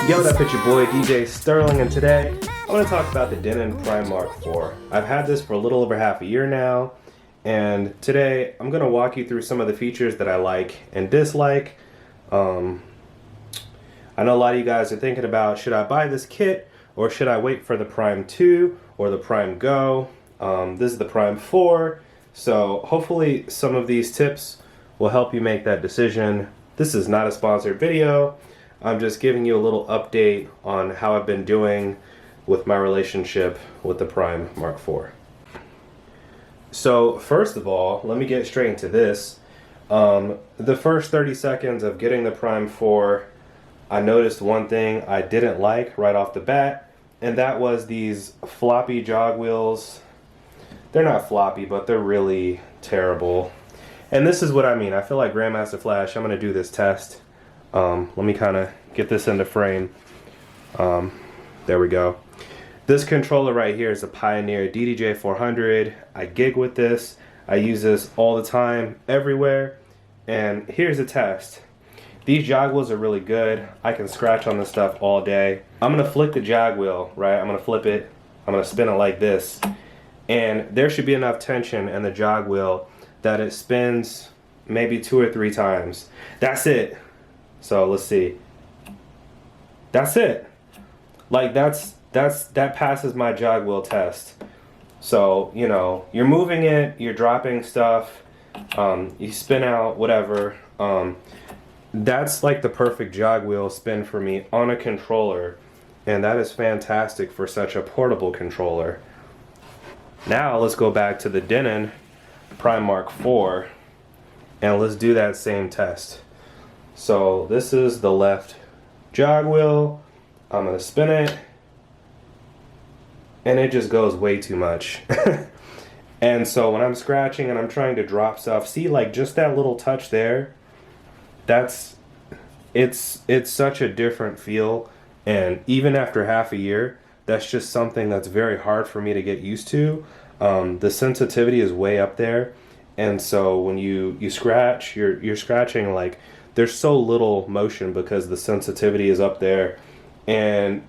Yo, what up, it's your boy DJ Sterling, and today I want to talk about the Denon Prime Mark IV. I've had this for a little over half a year now, and today I'm going to walk you through some of the features that I like and dislike. I know a lot of you guys are thinking about, should I buy this kit or should I wait for the Prime 2 or the Prime Go? This is the Prime 4, so hopefully some of these tips will help you make that decision. This is not a sponsored video. I'm just giving you a little update on how I've been doing with my relationship with the Prime Mark IV. So first of all, let me get straight into this. The first 30 seconds of getting the Prime 4, I noticed one thing I didn't like right off the bat, and that was these floppy jog wheels. They're not floppy, but they're really terrible. And this is what I mean. I feel like Grandmaster Flash. I'm going to do this test. Let me kind of get this into frame. There we go. This controller right here is a Pioneer DDJ 400. I gig with this. I use this all the time, everywhere. And here's a test. These jog wheels are really good. I can scratch on this stuff all day. I'm going to flick the jog wheel, right? I'm going to flip it. I'm going to spin it like this. And there should be enough tension in the jog wheel that it spins maybe 2 or 3 times. That's it. So let's see. That's it. Like that passes my jog wheel test. So, you know, you're moving it, you're dropping stuff, you spin out, whatever. That's like the perfect jog wheel spin for me on a controller. And that is fantastic for such a portable controller. Now let's go back to the Denon Prime Mark IV and let's do that same test. So this is the left jog wheel. I'm going to spin it and it just goes way too much. And so when I'm scratching and I'm trying to drop stuff, see, like just that little touch there, it's such a different feel. And even after half a year, that's just something that's very hard for me to get used to. The sensitivity is way up there, and so when you scratch, you're scratching like there's so little motion because the sensitivity is up there, and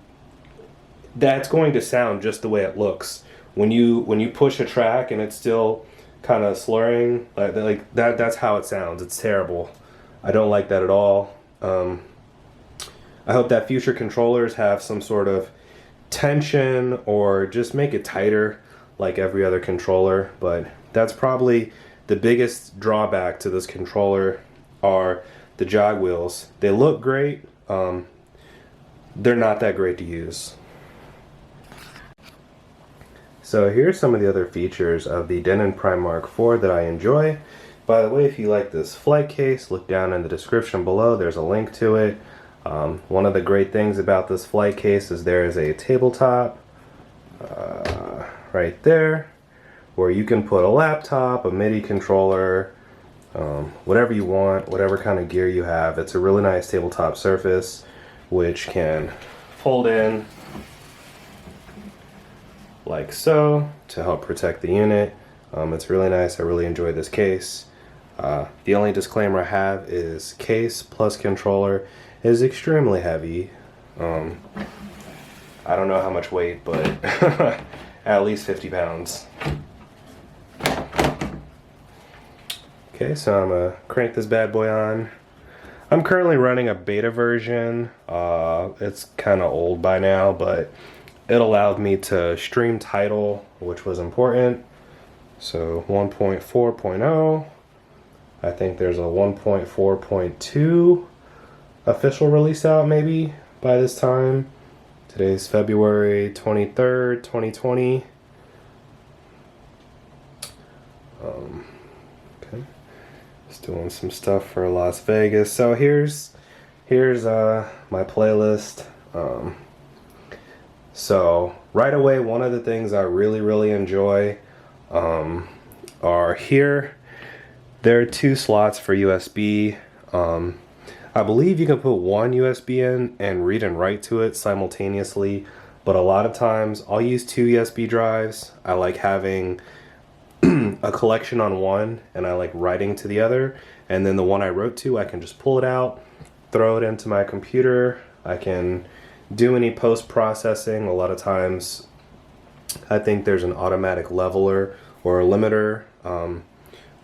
that's going to sound just the way it looks. When you push a track and it's still kind of slurring, like that's how it sounds. It's terrible. I don't like that at all. I hope that future controllers have some sort of tension or just make it tighter like every other controller, but that's probably the biggest drawback to this controller are the jog wheels. They look great, they're not that great to use. So here's some of the other features of the Denon Prime Mark IV that I enjoy. By the way, if you like this flight case, look down in the description below, there's a link to it. One of the great things about this flight case is there is a tabletop right there where you can put a laptop, a MIDI controller, whatever you want, whatever kind of gear you have. It's a really nice tabletop surface which can fold in like so to help protect the unit. It's really nice. I really enjoy this case. The only disclaimer I have is case plus controller is extremely heavy. I don't know how much weight, but at least 50 pounds. Okay, so I'm gonna crank this bad boy on. I'm currently running a beta version. It's kind of old by now, but it allowed me to stream Tidal, which was important. So 1.4.0. I think there's a 1.4.2 official release out maybe by this time. Today's February 23rd, 2020. Okay, just doing some stuff for Las Vegas. So here's my playlist. So right away, one of the things I really enjoy are here. There are 2 slots for USB. I believe you can put one USB in and read and write to it simultaneously, but a lot of times I'll use 2 USB drives. I like having a collection on one and I like writing to the other, and then the one I wrote to, I can just pull it out, throw it into my computer. I can do any post-processing. A lot of times I think there's an automatic leveler or a limiter,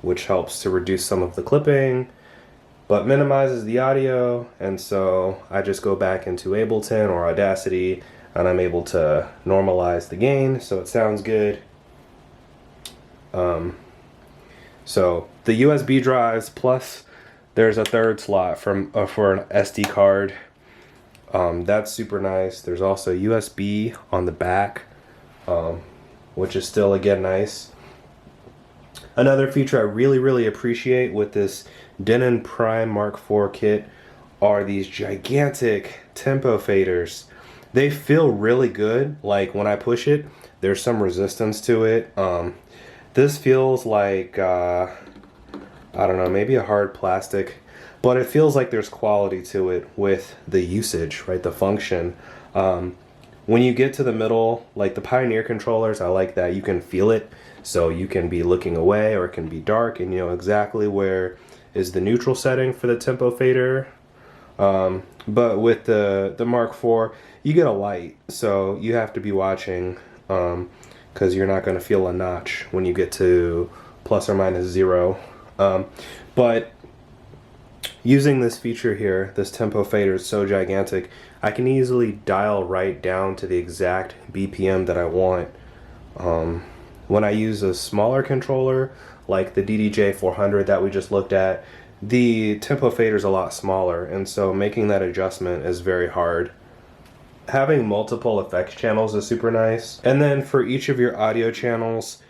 which helps to reduce some of the clipping, but minimizes the audio. And so I just go back into Ableton or Audacity, and I'm able to normalize the gain so it sounds good. So the USB drives, plus there's a third slot for an SD card. That's super nice. There's also USB on the back, which is still, again, nice. Another feature I really appreciate with this Denon Prime Mark IV kit are these gigantic tempo faders. They feel really good. Like when I push it, there's some resistance to it. This feels like, I don't know, maybe a hard plastic, but it feels like there's quality to it with the usage, right? The function. When you get to the middle, like the Pioneer controllers, I like that you can feel it. So you can be looking away, or it can be dark, and you know exactly where is the neutral setting for the tempo fader. But with the Mark IV, you get a light, so you have to be watching, because you're not going to feel a notch when you get to ±0. But using this feature here, this tempo fader is so gigantic, I can easily dial right down to the exact BPM that I want. When I use a smaller controller, like the DDJ400 that we just looked at, the tempo fader is a lot smaller, and so making that adjustment is very hard. Having multiple effects channels is super nice. And then for each of your audio channels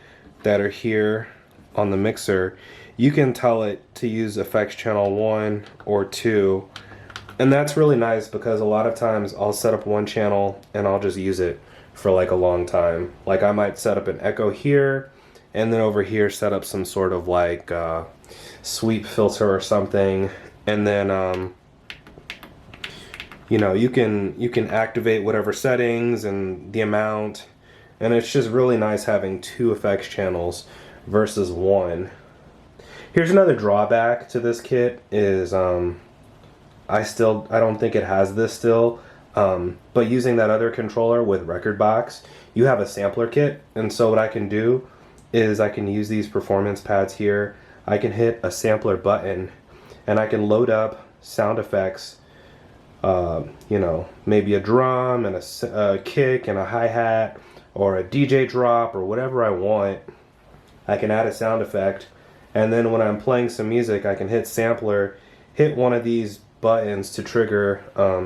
that are here on the mixer, you can tell it to use effects channel 1 or 2. And that's really nice, because a lot of times I'll set up one channel and I'll just use it for like a long time. Like I might set up an echo here, and then over here set up some sort of like sweep filter or something, and then you know, you can activate whatever settings and the amount, and it's just really nice having 2 effects channels versus 1. Here's another drawback to this kit is I don't think it has this still, but using that other controller with Rekordbox, you have a sampler kit, and so what I can do is I can use these performance pads here. I can hit a sampler button, and I can load up sound effects, you know, maybe a drum and a kick and a hi-hat, or a DJ drop, or whatever I want. I can add a sound effect, and then when I'm playing some music, I can hit sampler, hit one of these buttons to trigger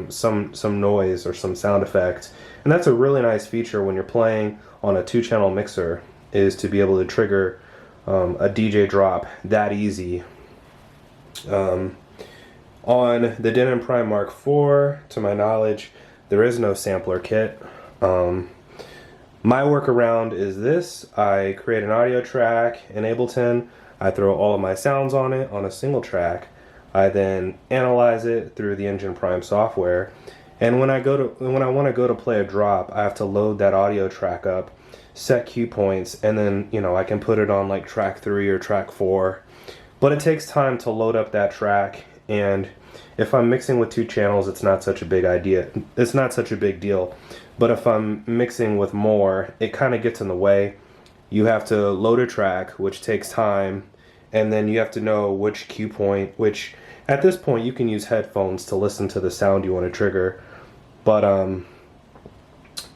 some noise or some sound effect. And that's a really nice feature when you're playing on a 2-channel mixer, is to be able to trigger a DJ drop that easy. On the Denon Prime Mark IV, to my knowledge, there is no sampler kit. My workaround is this: I create an audio track in Ableton, I throw all of my sounds on it on a single track, I then analyze it through the Engine Prime software, and when I want to go to play a drop, I have to load that audio track up, set cue points, and then, you know, I can put it on like track 3 or track 4. But it takes time to load up that track, and if I'm mixing with 2 channels, it's not such a big idea. It's not such a big deal. But if I'm mixing with more, it kind of gets in the way. You have to load a track, which takes time, and then you have to know which cue point, which at this point you can use headphones to listen to the sound you want to trigger. But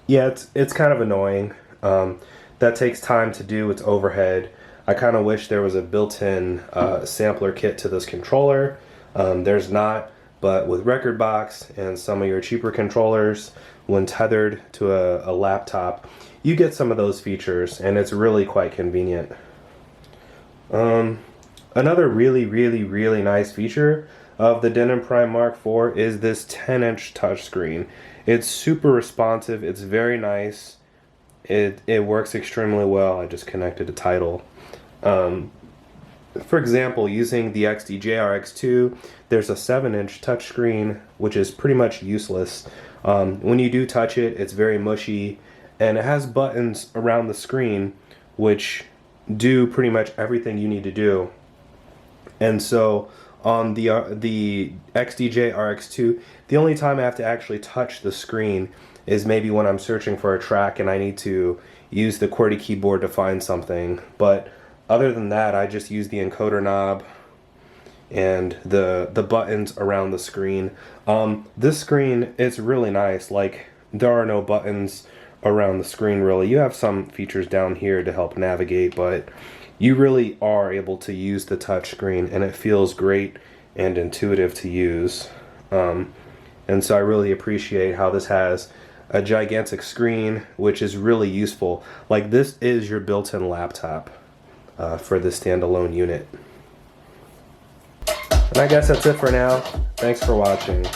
yeah, it's kind of annoying. That takes time to do. It's overhead. I kind of wish there was a built-in sampler kit to this controller. There's not, but with Rekordbox and some of your cheaper controllers, when tethered to a laptop, you get some of those features, and it's really quite convenient. Another really nice feature of the Denon Prime Mark IV is this 10-inch touchscreen. It's super responsive. It's very nice. It works extremely well. I just connected to Tidal. For example, using the XDJ-RX2, there's a 7-inch touchscreen, which is pretty much useless. When you do touch it, it's very mushy, and it has buttons around the screen which do pretty much everything you need to do. And so on the XDJ RX2, the only time I have to actually touch the screen is maybe when I'm searching for a track and I need to use the QWERTY keyboard to find something. But other than that, I just use the encoder knob and the buttons around the screen. This screen is really nice. Like, there are no buttons around the screen really. You have some features down here to help navigate, but you really are able to use the touch screen, and it feels great and intuitive to use. And so I really appreciate how this has a gigantic screen, which is really useful. Like, this is your built-in laptop for this standalone unit. And I guess that's it for now. Thanks for watching.